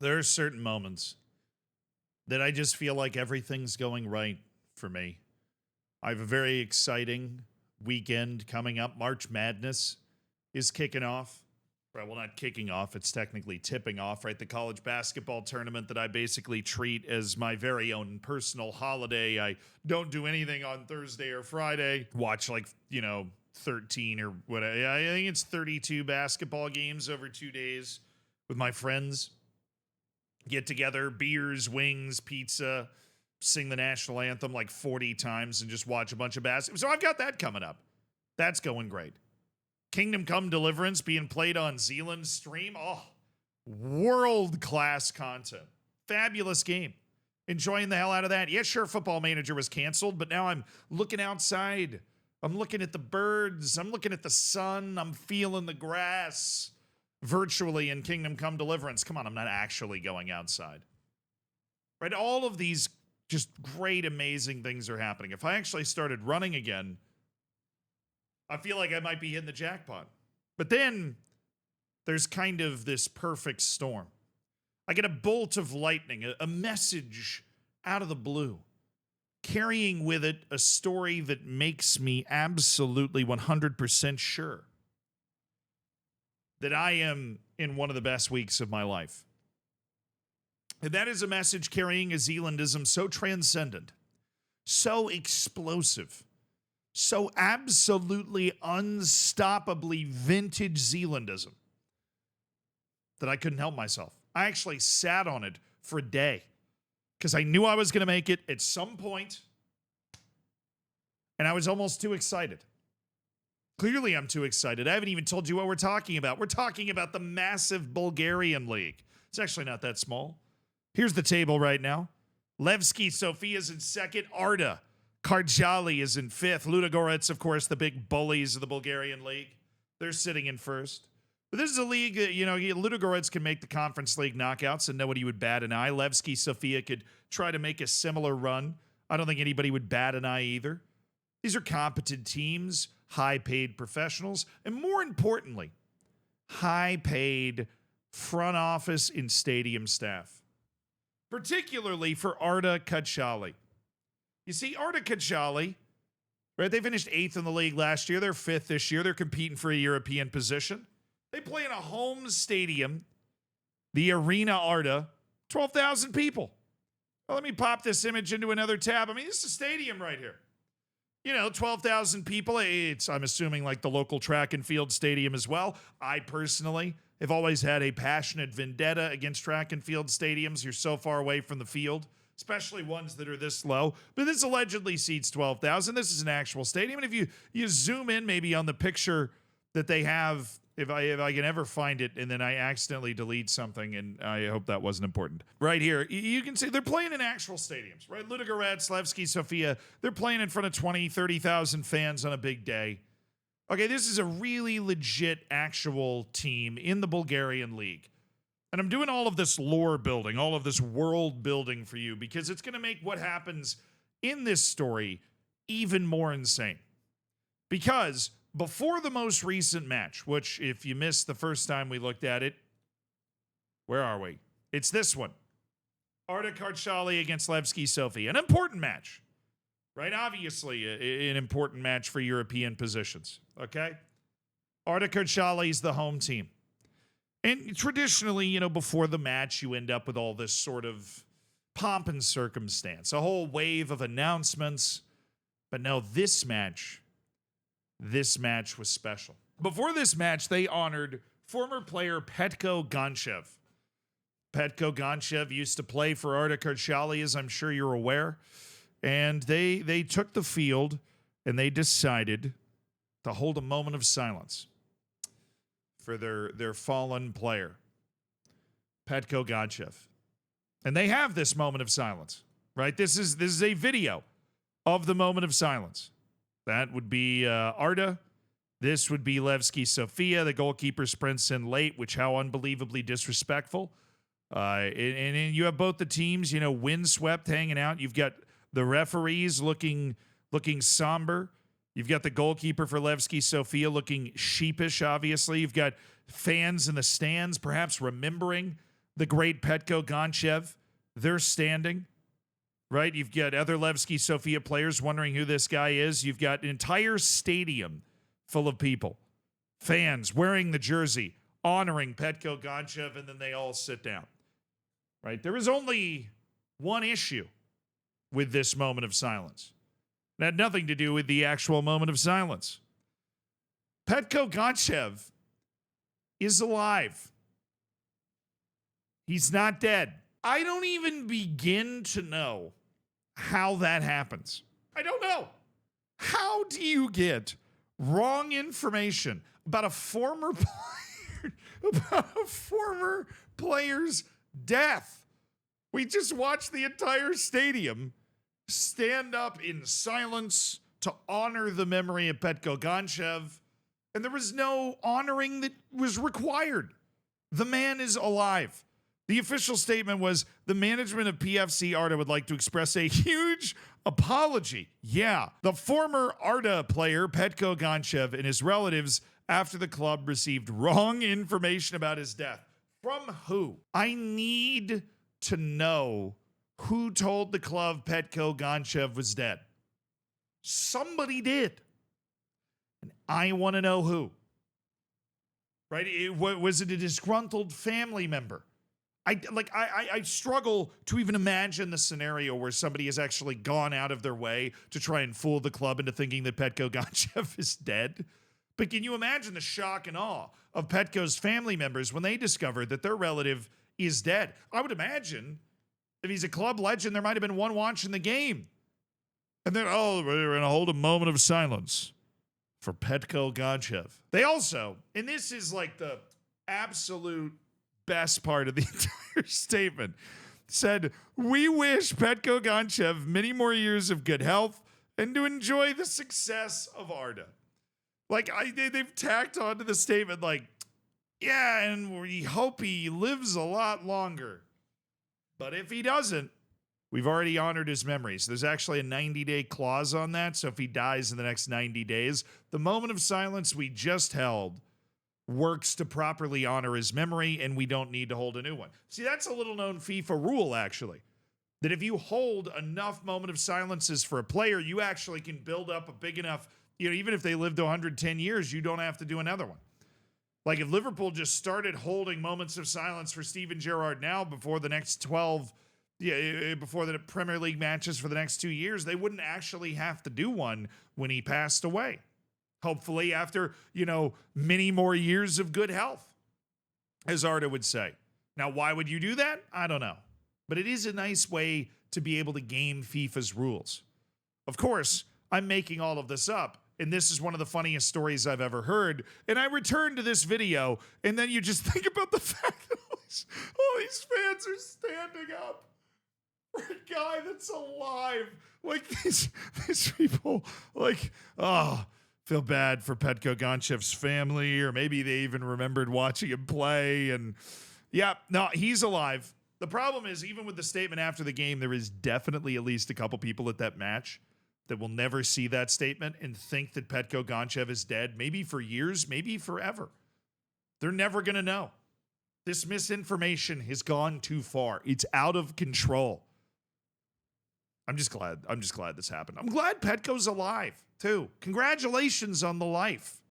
There are certain moments that I just feel like everything's going right for me. I have a very exciting weekend coming up. March Madness is kicking off. Right, well, not kicking off. It's technically tipping off, right? The college basketball tournament that I basically treat as my very own personal holiday. I don't do anything on Thursday or Friday. Watch 13 or whatever. I think it's 32 basketball games over 2 days with my friends. Get together, beers, wings, pizza, sing the national anthem like 40 times and just watch a bunch of basketball. So I've got that coming up. That's going great. Kingdom Come Deliverance being played on Zealand stream. Oh, world-class content. Fabulous game. Enjoying the hell out of that. Yeah, sure, Football Manager was canceled, but now I'm looking outside. I'm looking at the birds. I'm looking at the sun. I'm feeling the grass virtually in Kingdom Come Deliverance. Come on, I'm not actually going outside. Right? All of these just great, amazing things are happening. If I actually started running again, I feel like I might be hitting the jackpot. But then there's kind of this perfect storm. I get a bolt of lightning, a message out of the blue, carrying with it a story that makes me absolutely 100% sure that I am in one of the best weeks of my life. And that is a message carrying a Zealandism so transcendent, so explosive, so absolutely unstoppably vintage Zealandism that I couldn't help myself. I actually sat on it for a day because I knew I was going to make it at some point, and I was almost too excited. Clearly, I'm too excited. I haven't even told you what we're talking about. We're talking about the massive Bulgarian league. It's actually not that small. Here's the table right now. Levski Sofia's in second. Arda Karjali is in fifth. Ludogorets, of course, the big bullies of the Bulgarian league. They're sitting in first. But this is a league that, Ludogorets can make the conference league knockouts and nobody would bat an eye. Levski Sofia could try to make a similar run. I don't think anybody would bat an eye either. These are competent teams, high-paid professionals, and more importantly, high-paid front office and stadium staff, particularly for Arda Karjali. You see, Arda Karjali, right? They finished 8th in the league last year. They're 5th this year. They're competing for a European position. They play in a home stadium, the Arena Arda, 12,000 people. Well, let me pop this image into another tab. I mean, this is a stadium right here. 12,000 people. I'm assuming like the local track and field stadium as well. I personally have always had a passionate vendetta against track and field stadiums. You're so far away from the field, especially ones that are this low. But this allegedly seats 12,000. This is an actual stadium. And if you zoom in maybe on the picture that they have, if I can ever find it, and then I accidentally delete something, and I hope that wasn't important. Right here, you can see they're playing in actual stadiums, right? Ludogorets, Levski Sofia, they're playing in front of 20, 30,000 fans on a big day. Okay, this is a really legit actual team in the Bulgarian league. And I'm doing all of this lore building, all of this world building for you because it's going to make what happens in this story even more insane. Because before the most recent match, which if you missed the first time we looked at it, where are we? It's this one. Arda Karjali against Levski Sofia. An important match, right? Obviously an important match for European positions, okay? Arda Karjali is the home team. And traditionally, before the match, you end up with all this sort of pomp and circumstance, a whole wave of announcements. But no, this match was special. Before this match, they honored former player Petko Ganchev. Petko Ganchev used to play for Arda Karjali, as I'm sure you're aware. And they took the field and they decided to hold a moment of silence for their fallen player, Petko Ganchev. And they have this moment of silence, right? This is a video of the moment of silence. That would be Arda. This would be Levski Sofia. The goalkeeper sprints in late, which how unbelievably disrespectful. And you have both the teams, windswept, hanging out. You've got the referees looking somber. You've got the goalkeeper for Levski Sofia looking sheepish, obviously. You've got fans in the stands, perhaps remembering the great Petko Gonchev, they're standing, right? You've got other Levski Sofia players wondering who this guy is. You've got an entire stadium full of people, fans wearing the jersey, honoring Petko Gonchev, and then they all sit down, right? There is only one issue with this moment of silence. It had nothing to do with the actual moment of silence. Petko Gonchev is alive. He's not dead. I don't even begin to know how that happens. I don't know. How do you get wrong information about a former player, about a former player's death? We just watched the entire stadium stand up in silence to honor the memory of Petko Gonchev, and there was no honoring that was required. The man is alive. The official statement was, the management of PFC Arda would like to express a huge apology. Yeah, the former Arda player, Petko Gonchev, and his relatives after the club received wrong information about his death. From who? I need to know who told the club Petko Gonchev was dead. Somebody did. And I want to know who. Right? Was it a disgruntled family member? I struggle to even imagine the scenario where somebody has actually gone out of their way to try and fool the club into thinking that Petko Gonchev is dead. But can you imagine the shock and awe of Petko's family members when they discovered that their relative is dead? I would imagine if he's a club legend, there might have been one watching the game. And then, we're going to hold a moment of silence for Petko Gonchev. They also, and this is like the absolute best part of the entire statement, said, we wish Petko Gonchev many more years of good health and to enjoy the success of Arda. They've tacked onto the statement yeah, and we hope he lives a lot longer. But if he doesn't, we've already honored his memories. There's actually a 90-day clause on that, so if he dies in the next 90 days, the moment of silence we just held works to properly honor his memory, and we don't need to hold a new one. See, that's a little-known FIFA rule, actually, that if you hold enough moment of silences for a player, you actually can build up a big enough, even if they lived to 110 years, you don't have to do another one. Like if Liverpool just started holding moments of silence for Steven Gerrard now before the next 12, before the Premier League matches for the next 2 years, they wouldn't actually have to do one when he passed away. Hopefully after, many more years of good health, as Arda would say. Now, why would you do that? I don't know. But it is a nice way to be able to game FIFA's rules. Of course, I'm making all of this up, and this is one of the funniest stories I've ever heard. And I return to this video, and then you just think about the fact that all these fans are standing up for a guy that's alive. These people, feel bad for Petko Gonchev's family, or maybe they even remembered watching him play. And yeah, no, he's alive. The problem is, even with the statement after the game, there is definitely at least a couple people at that match that will never see that statement and think that Petko Gonchev is dead, maybe for years, maybe forever. They're never going to know. This misinformation has gone too far. It's out of control. I'm just glad this happened. I'm glad Petko's alive, too. Congratulations on the life.